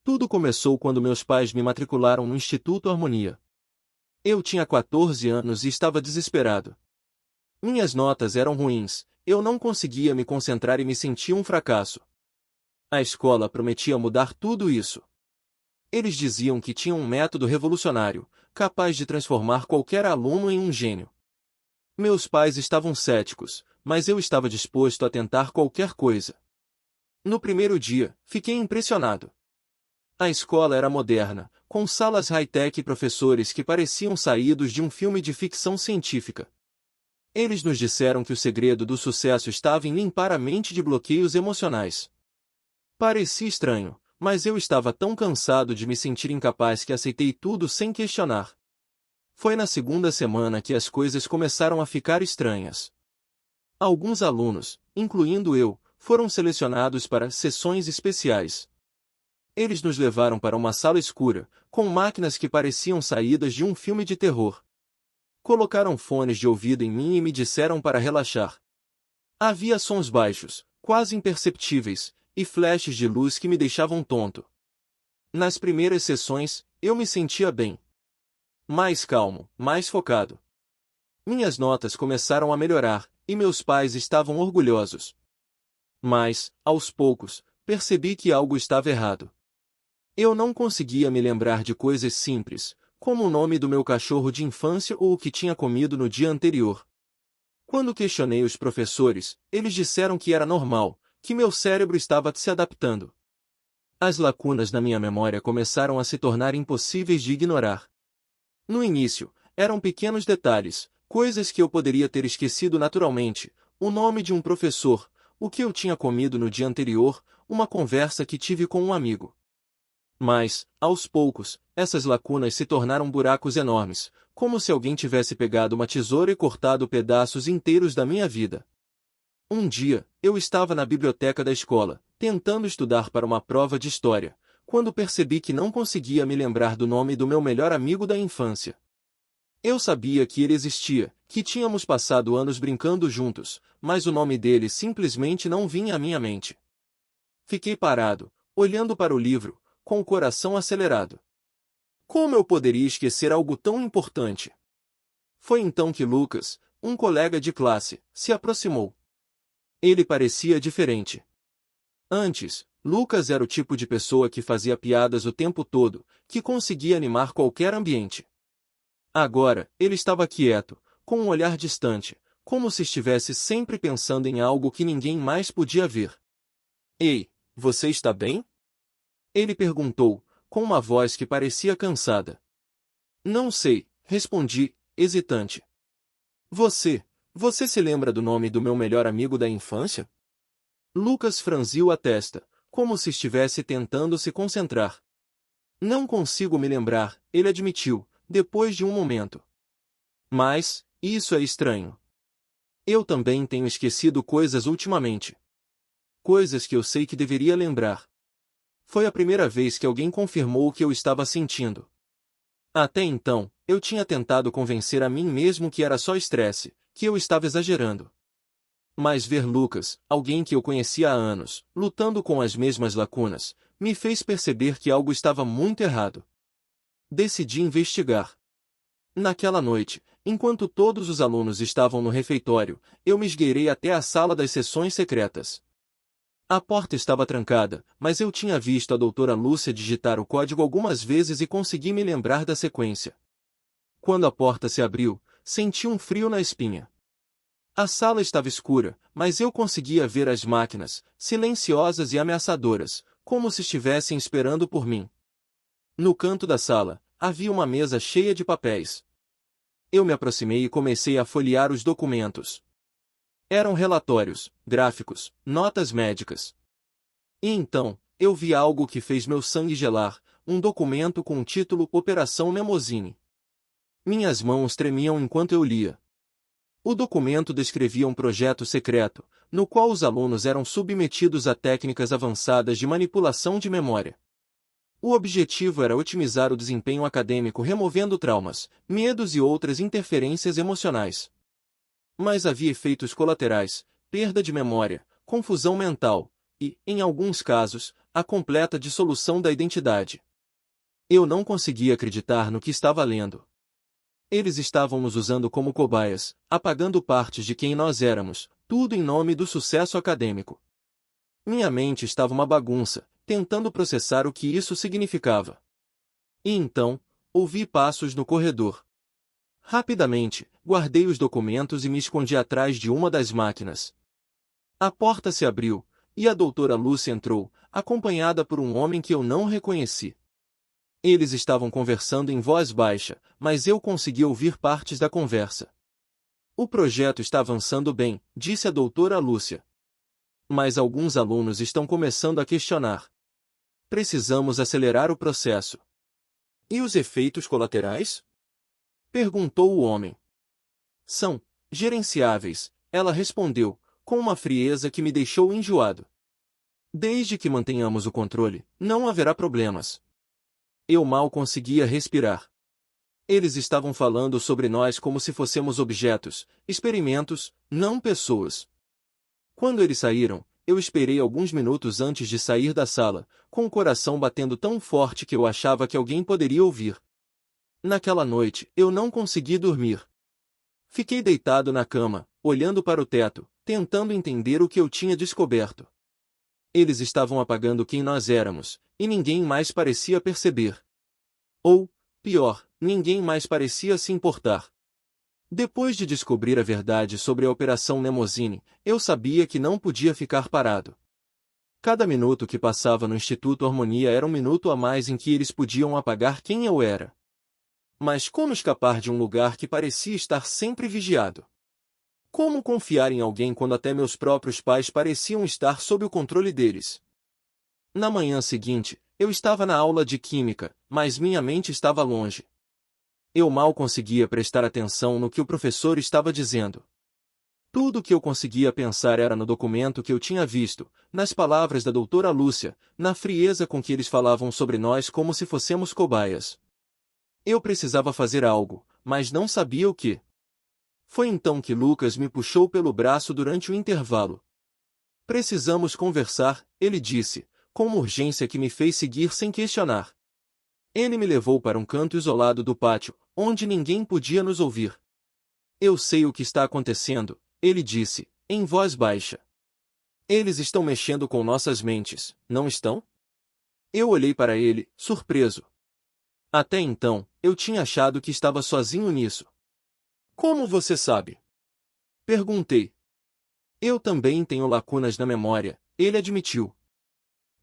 Tudo começou quando meus pais me matricularam no Instituto Harmonia. Eu tinha 14 anos e estava desesperado. Minhas notas eram ruins, eu não conseguia me concentrar e me sentia um fracasso. A escola prometia mudar tudo isso. Eles diziam que tinham um método revolucionário, capaz de transformar qualquer aluno em um gênio. Meus pais estavam céticos, mas eu estava disposto a tentar qualquer coisa. No primeiro dia, fiquei impressionado. A escola era moderna, com salas high-tech e professores que pareciam saídos de um filme de ficção científica. Eles nos disseram que o segredo do sucesso estava em limpar a mente de bloqueios emocionais. Parecia estranho, mas eu estava tão cansado de me sentir incapaz que aceitei tudo sem questionar. Foi na segunda semana que as coisas começaram a ficar estranhas. Alguns alunos, incluindo eu, foram selecionados para sessões especiais. Eles nos levaram para uma sala escura, com máquinas que pareciam saídas de um filme de terror. Colocaram fones de ouvido em mim e me disseram para relaxar. Havia sons baixos, quase imperceptíveis, e flashes de luz que me deixavam tonto. Nas primeiras sessões, eu me sentia bem. Mais calmo, mais focado. Minhas notas começaram a melhorar, e meus pais estavam orgulhosos. Mas, aos poucos, percebi que algo estava errado. Eu não conseguia me lembrar de coisas simples, como o nome do meu cachorro de infância ou o que tinha comido no dia anterior. Quando questionei os professores, eles disseram que era normal, que meu cérebro estava se adaptando. As lacunas na minha memória começaram a se tornar impossíveis de ignorar. No início, eram pequenos detalhes, coisas que eu poderia ter esquecido naturalmente, o nome de um professor, o que eu tinha comido no dia anterior, uma conversa que tive com um amigo. Mas, aos poucos, essas lacunas se tornaram buracos enormes, como se alguém tivesse pegado uma tesoura e cortado pedaços inteiros da minha vida. Um dia, eu estava na biblioteca da escola, tentando estudar para uma prova de história, quando percebi que não conseguia me lembrar do nome do meu melhor amigo da infância. Eu sabia que ele existia, que tínhamos passado anos brincando juntos, mas o nome dele simplesmente não vinha à minha mente. Fiquei parado, olhando para o livro, com o coração acelerado. Como eu poderia esquecer algo tão importante? Foi então que Lucas, um colega de classe, se aproximou. Ele parecia diferente. Antes, Lucas era o tipo de pessoa que fazia piadas o tempo todo, que conseguia animar qualquer ambiente. Agora, ele estava quieto, com um olhar distante, como se estivesse sempre pensando em algo que ninguém mais podia ver. Ei, você está bem? Ele perguntou, com uma voz que parecia cansada. Não sei, respondi, hesitante. Você se lembra do nome do meu melhor amigo da infância? Lucas franziu a testa, como se estivesse tentando se concentrar. Não consigo me lembrar, ele admitiu, depois de um momento. Mas, isso é estranho. Eu também tenho esquecido coisas ultimamente. Coisas que eu sei que deveria lembrar. Foi a primeira vez que alguém confirmou o que eu estava sentindo. Até então, eu tinha tentado convencer a mim mesmo que era só estresse, que eu estava exagerando. Mas ver Lucas, alguém que eu conhecia há anos, lutando com as mesmas lacunas, me fez perceber que algo estava muito errado. Decidi investigar. Naquela noite, enquanto todos os alunos estavam no refeitório, eu me esgueirei até a sala das sessões secretas. A porta estava trancada, mas eu tinha visto a doutora Lúcia digitar o código algumas vezes e consegui me lembrar da sequência. Quando a porta se abriu, senti um frio na espinha. A sala estava escura, mas eu conseguia ver as máquinas, silenciosas e ameaçadoras, como se estivessem esperando por mim. No canto da sala, havia uma mesa cheia de papéis. Eu me aproximei e comecei a folhear os documentos. Eram relatórios, gráficos, notas médicas. E então, eu vi algo que fez meu sangue gelar, um documento com o título Operação Mnemosyne. Minhas mãos tremiam enquanto eu lia. O documento descrevia um projeto secreto, no qual os alunos eram submetidos a técnicas avançadas de manipulação de memória. O objetivo era otimizar o desempenho acadêmico removendo traumas, medos e outras interferências emocionais. Mas havia efeitos colaterais, perda de memória, confusão mental e, em alguns casos, a completa dissolução da identidade. Eu não conseguia acreditar no que estava lendo. Eles estavam nos usando como cobaias, apagando partes de quem nós éramos, tudo em nome do sucesso acadêmico. Minha mente estava uma bagunça, tentando processar o que isso significava. E então, ouvi passos no corredor. Rapidamente, guardei os documentos e me escondi atrás de uma das máquinas. A porta se abriu, e a doutora Lúcia entrou, acompanhada por um homem que eu não reconheci. Eles estavam conversando em voz baixa, mas eu consegui ouvir partes da conversa. O projeto está avançando bem, disse a doutora Lúcia. Mas alguns alunos estão começando a questionar. Precisamos acelerar o processo. E os efeitos colaterais? Perguntou o homem. São gerenciáveis, ela respondeu, com uma frieza que me deixou enjoado. Desde que mantenhamos o controle, não haverá problemas. Eu mal conseguia respirar. Eles estavam falando sobre nós como se fossemos objetos, experimentos, não pessoas. Quando eles saíram, eu esperei alguns minutos antes de sair da sala, com o coração batendo tão forte que eu achava que alguém poderia ouvir. Naquela noite, eu não consegui dormir. Fiquei deitado na cama, olhando para o teto, tentando entender o que eu tinha descoberto. Eles estavam apagando quem nós éramos, e ninguém mais parecia perceber. Ou, pior, ninguém mais parecia se importar. Depois de descobrir a verdade sobre a Operação Mnemosyne, eu sabia que não podia ficar parado. Cada minuto que passava no Instituto Harmonia era um minuto a mais em que eles podiam apagar quem eu era. Mas como escapar de um lugar que parecia estar sempre vigiado? Como confiar em alguém quando até meus próprios pais pareciam estar sob o controle deles? Na manhã seguinte, eu estava na aula de química, mas minha mente estava longe. Eu mal conseguia prestar atenção no que o professor estava dizendo. Tudo o que eu conseguia pensar era no documento que eu tinha visto, nas palavras da doutora Lúcia, na frieza com que eles falavam sobre nós como se fossemos cobaias. Eu precisava fazer algo, mas não sabia o que. Foi então que Lucas me puxou pelo braço durante o intervalo. Precisamos conversar, ele disse, com uma urgência que me fez seguir sem questionar. Ele me levou para um canto isolado do pátio, onde ninguém podia nos ouvir. Eu sei o que está acontecendo, ele disse, em voz baixa. Eles estão mexendo com nossas mentes, não estão? Eu olhei para ele, surpreso. Até então, eu tinha achado que estava sozinho nisso. Como você sabe? Perguntei. Eu também tenho lacunas na memória, ele admitiu.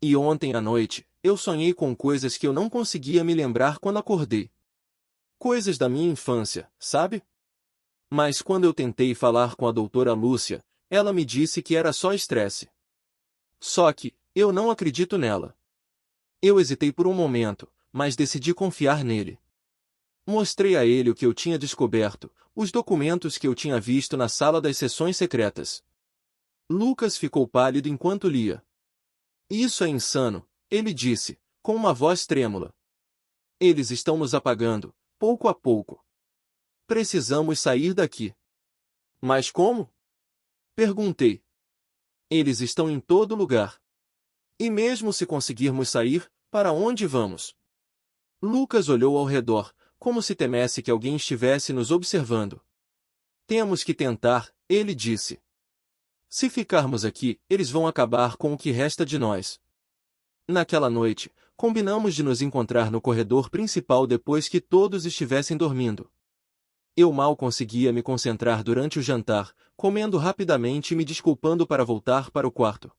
E ontem à noite, eu sonhei com coisas que eu não conseguia me lembrar quando acordei. Coisas da minha infância, sabe? Mas quando eu tentei falar com a doutora Lúcia, ela me disse que era só estresse. Só que, eu não acredito nela. Eu hesitei por um momento, mas decidi confiar nele. Mostrei a ele o que eu tinha descoberto, os documentos que eu tinha visto na sala das sessões secretas. Lucas ficou pálido enquanto lia. Isso é insano, ele disse, com uma voz trêmula. Eles estão nos apagando, pouco a pouco. Precisamos sair daqui. Mas como? Perguntei. Eles estão em todo lugar. E mesmo se conseguirmos sair, para onde vamos? Lucas olhou ao redor, como se temesse que alguém estivesse nos observando. Temos que tentar, ele disse. Se ficarmos aqui, eles vão acabar com o que resta de nós. Naquela noite, combinamos de nos encontrar no corredor principal depois que todos estivessem dormindo. Eu mal conseguia me concentrar durante o jantar, comendo rapidamente e me desculpando para voltar para o quarto.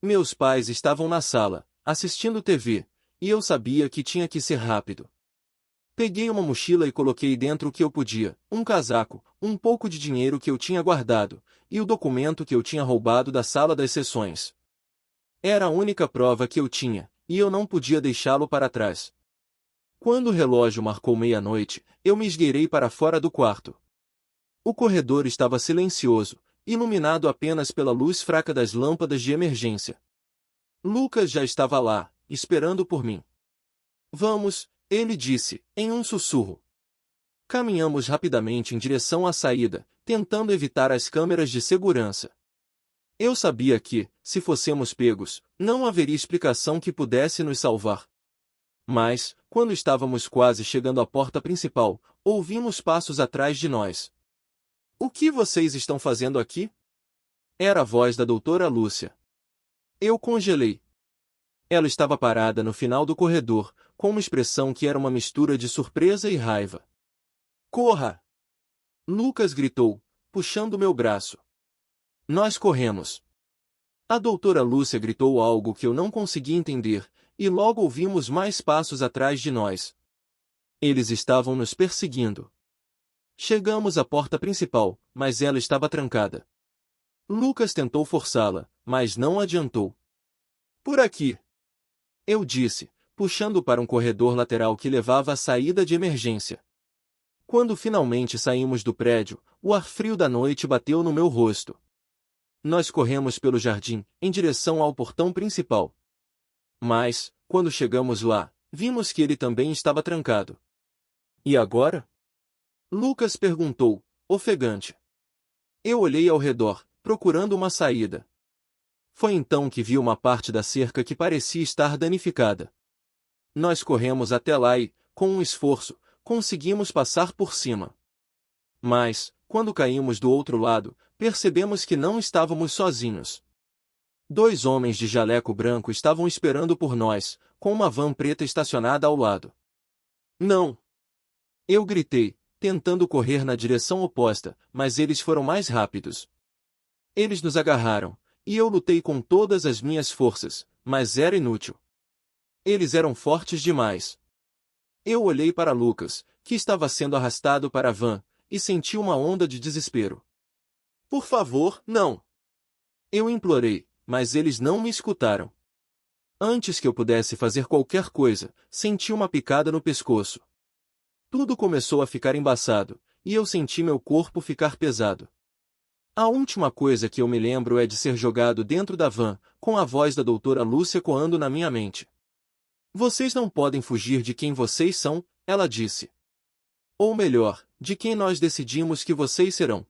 Meus pais estavam na sala, assistindo TV, e eu sabia que tinha que ser rápido. Peguei uma mochila e coloquei dentro o que eu podia, um casaco, um pouco de dinheiro que eu tinha guardado, e o documento que eu tinha roubado da sala das sessões. Era a única prova que eu tinha, e eu não podia deixá-lo para trás. Quando o relógio marcou meia-noite, eu me esgueirei para fora do quarto. O corredor estava silencioso, iluminado apenas pela luz fraca das lâmpadas de emergência. Lucas já estava lá, esperando por mim. Vamos, ele disse, em um sussurro. Caminhamos rapidamente em direção à saída, tentando evitar as câmeras de segurança. Eu sabia que, se fossemos pegos, não haveria explicação que pudesse nos salvar. Mas, quando estávamos quase chegando à porta principal, ouvimos passos atrás de nós. "O que vocês estão fazendo aqui?" Era a voz da doutora Lúcia. Eu congelei. Ela estava parada no final do corredor, com uma expressão que era uma mistura de surpresa e raiva. "Corra!" Lucas gritou, puxando meu braço. Nós corremos. A doutora Lúcia gritou algo que eu não consegui entender, e logo ouvimos mais passos atrás de nós. Eles estavam nos perseguindo. Chegamos à porta principal, mas ela estava trancada. Lucas tentou forçá-la, mas não adiantou. "Por aqui!" Eu disse, puxando para um corredor lateral que levava à saída de emergência. Quando finalmente saímos do prédio, o ar frio da noite bateu no meu rosto. Nós corremos pelo jardim, em direção ao portão principal. Mas, quando chegamos lá, vimos que ele também estava trancado. "E agora?" Lucas perguntou, ofegante. Eu olhei ao redor, procurando uma saída. Foi então que vi uma parte da cerca que parecia estar danificada. Nós corremos até lá e, com um esforço, conseguimos passar por cima. Mas, quando caímos do outro lado, percebemos que não estávamos sozinhos. 2 homens de jaleco branco estavam esperando por nós, com uma van preta estacionada ao lado. "Não!" Eu gritei, tentando correr na direção oposta, mas eles foram mais rápidos. Eles nos agarraram, e eu lutei com todas as minhas forças, mas era inútil. Eles eram fortes demais. Eu olhei para Lucas, que estava sendo arrastado para a van, e senti uma onda de desespero. "Por favor, não!" Eu implorei, mas eles não me escutaram. Antes que eu pudesse fazer qualquer coisa, senti uma picada no pescoço. Tudo começou a ficar embaçado, e eu senti meu corpo ficar pesado. A última coisa que eu me lembro é de ser jogado dentro da van, com a voz da doutora Lúcia coando na minha mente. "Vocês não podem fugir de quem vocês são", ela disse. "Ou melhor, de quem nós decidimos que vocês serão."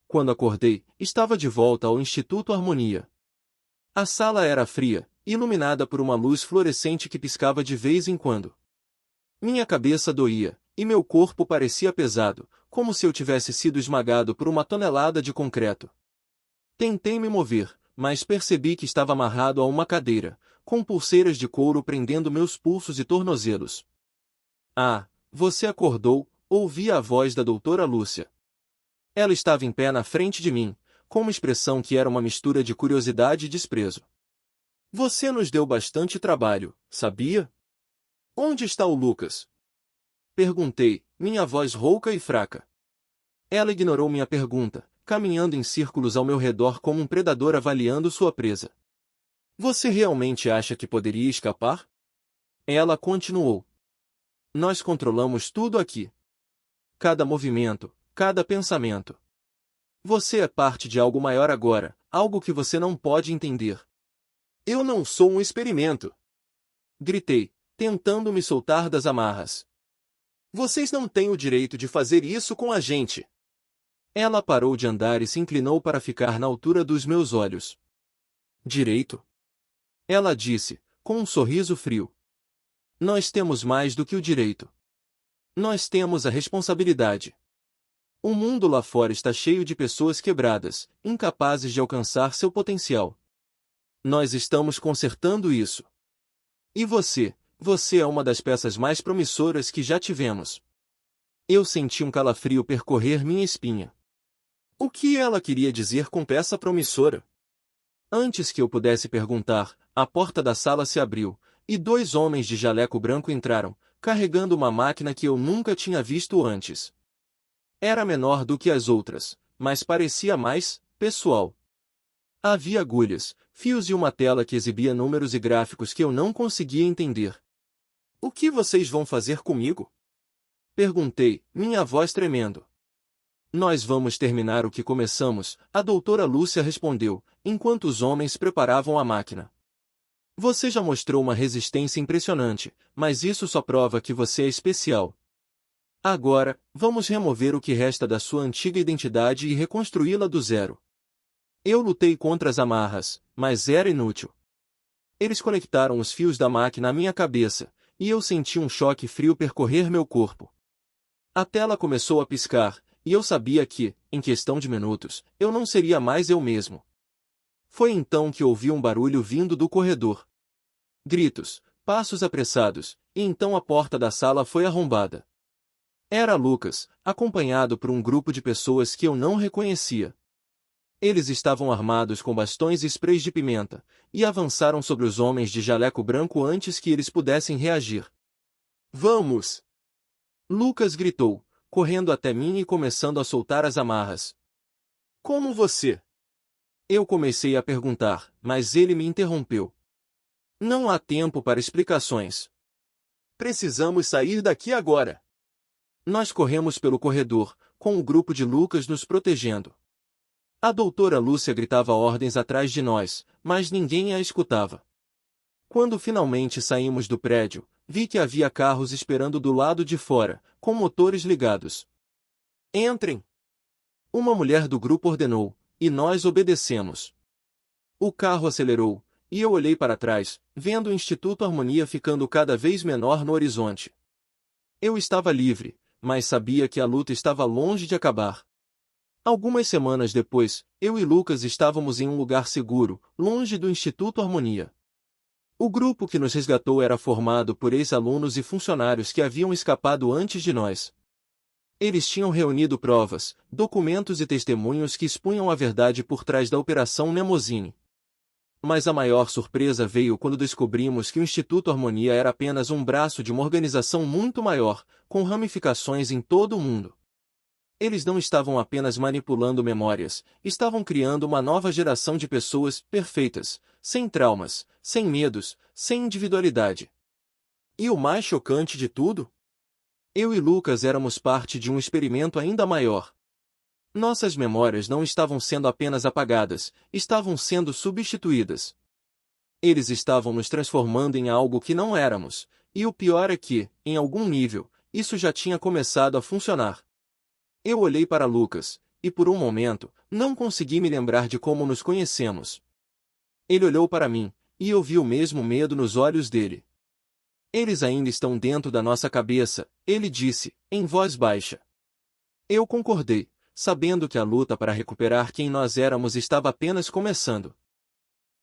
Quando acordei, estava de volta ao Instituto Harmonia. A sala era fria, iluminada por uma luz fluorescente que piscava de vez em quando. Minha cabeça doía, e meu corpo parecia pesado, como se eu tivesse sido esmagado por uma tonelada de concreto. Tentei me mover, mas percebi que estava amarrado a uma cadeira, com pulseiras de couro prendendo meus pulsos e tornozelos. "Ah, você acordou", ouvi a voz da doutora Lúcia. Ela estava em pé na frente de mim, com uma expressão que era uma mistura de curiosidade e desprezo. "Você nos deu bastante trabalho, sabia? Onde está o Lucas?" Perguntei, minha voz rouca e fraca. Ela ignorou minha pergunta, caminhando em círculos ao meu redor como um predador avaliando sua presa. "Você realmente acha que poderia escapar?" Ela continuou. "Nós controlamos tudo aqui. Cada movimento, cada pensamento. Você é parte de algo maior agora, algo que você não pode entender." "Eu não sou um experimento!" Gritei, tentando me soltar das amarras. "Vocês não têm o direito de fazer isso com a gente!" Ela parou de andar e se inclinou para ficar na altura dos meus olhos. "Direito?" Ela disse, com um sorriso frio. "Nós temos mais do que o direito. Nós temos a responsabilidade. O mundo lá fora está cheio de pessoas quebradas, incapazes de alcançar seu potencial. Nós estamos consertando isso. E você é uma das peças mais promissoras que já tivemos." Eu senti um calafrio percorrer minha espinha. O que ela queria dizer com peça promissora? Antes que eu pudesse perguntar, a porta da sala se abriu, e 2 homens de jaleco branco entraram, carregando uma máquina que eu nunca tinha visto antes. Era menor do que as outras, mas parecia mais pessoal. Havia agulhas, fios e uma tela que exibia números e gráficos que eu não conseguia entender. "O que vocês vão fazer comigo?" Perguntei, minha voz tremendo. "Nós vamos terminar o que começamos", a doutora Lúcia respondeu, enquanto os homens preparavam a máquina. "Você já mostrou uma resistência impressionante, mas isso só prova que você é especial. Agora, vamos remover o que resta da sua antiga identidade e reconstruí-la do zero." Eu lutei contra as amarras, mas era inútil. Eles conectaram os fios da máquina à minha cabeça, e eu senti um choque frio percorrer meu corpo. A tela começou a piscar, e eu sabia que, em questão de minutos, eu não seria mais eu mesmo. Foi então que ouvi um barulho vindo do corredor. Gritos, passos apressados, e então a porta da sala foi arrombada. Era Lucas, acompanhado por um grupo de pessoas que eu não reconhecia. Eles estavam armados com bastões e sprays de pimenta, e avançaram sobre os homens de jaleco branco antes que eles pudessem reagir. Vamos! Lucas gritou, correndo até mim e começando a soltar as amarras. Como você? Eu comecei a perguntar, mas ele me interrompeu. Não há tempo para explicações. Precisamos sair daqui agora. Nós corremos pelo corredor, com o grupo de Lucas nos protegendo. A doutora Lúcia gritava ordens atrás de nós, mas ninguém a escutava. Quando finalmente saímos do prédio, vi que havia carros esperando do lado de fora, com motores ligados. Entrem! Uma mulher do grupo ordenou, e nós obedecemos. O carro acelerou, e eu olhei para trás, vendo o Instituto Harmonia ficando cada vez menor no horizonte. Eu estava livre, mas sabia que a luta estava longe de acabar. Algumas semanas depois, eu e Lucas estávamos em um lugar seguro, longe do Instituto Harmonia. O grupo que nos resgatou era formado por ex-alunos e funcionários que haviam escapado antes de nós. Eles tinham reunido provas, documentos e testemunhos que expunham a verdade por trás da Operação Mnemosyne. Mas a maior surpresa veio quando descobrimos que o Instituto Harmonia era apenas um braço de uma organização muito maior, com ramificações em todo o mundo. Eles não estavam apenas manipulando memórias, estavam criando uma nova geração de pessoas perfeitas, sem traumas, sem medos, sem individualidade. E o mais chocante de tudo? Eu e Lucas éramos parte de um experimento ainda maior. Nossas memórias não estavam sendo apenas apagadas, estavam sendo substituídas. Eles estavam nos transformando em algo que não éramos, e o pior é que, em algum nível, isso já tinha começado a funcionar. Eu olhei para Lucas, e por um momento, não consegui me lembrar de como nos conhecemos. Ele olhou para mim, e eu vi o mesmo medo nos olhos dele. Eles ainda estão dentro da nossa cabeça, ele disse, em voz baixa. Eu concordei, sabendo que a luta para recuperar quem nós éramos estava apenas começando.